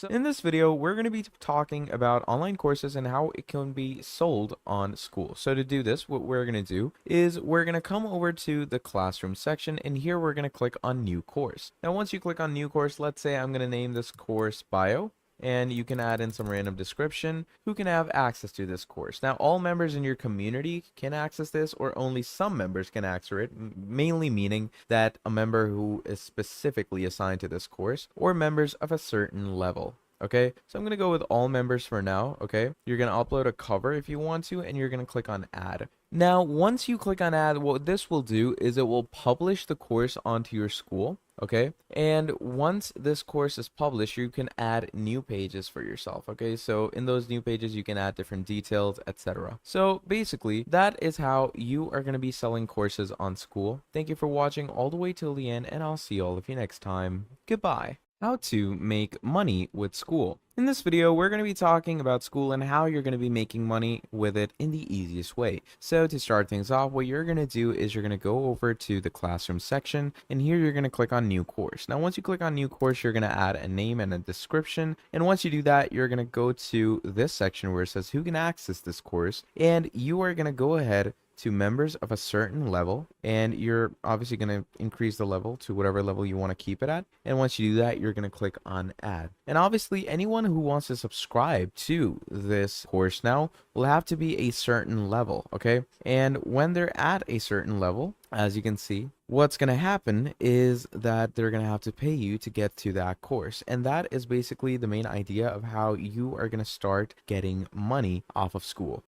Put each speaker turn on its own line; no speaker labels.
So in this video, we're going to be talking about online courses and how it can be sold on Skool. So to do this, what we're going to do is we're going to come over to the classroom section, and here we're going to click on new course. Now, once you click on new course, let's say I'm going to name this course bio. And you can add in some random description who can have access to this course. Now, all members in your community can access this, or only some members can access it, mainly meaning that a member who is specifically assigned to this course or members of a certain level. Okay, so I'm going to go with all members for now. Okay, you're going to upload a cover if you want to, and you're going to click on add. Now, once you click on add, what this will do is it will publish the course onto your Skool. Okay, and once this course is published, you can add new pages for yourself. Okay, so in those new pages, you can add different details, etc. So basically, that is how you are going to be selling courses on Skool. Thank you for watching all the way till the end, and I'll see all of you next time. Goodbye. How to make money with Skool. In this video, we're going to be talking about Skool and how you're going to be making money with it in the easiest way. So to start things off, what you're going to do is you're going to go over to the classroom section, and here you're going to click on new course. Now, once you click on new course, you're going to add a name and a description. And once you do that, you're going to go to this section where it says who can access this course, and you are going to go ahead to members of a certain level, and you're obviously going to increase the level to whatever level you want to keep it at. And once you do that, you're going to click on add. And obviously anyone who wants to subscribe to this course now will have to be a certain level. Okay, and when they're at a certain level, as you can see, what's going to happen is that they're going to have to pay you to get to that course. And that is basically the main idea of how you are going to start getting money off of Skool.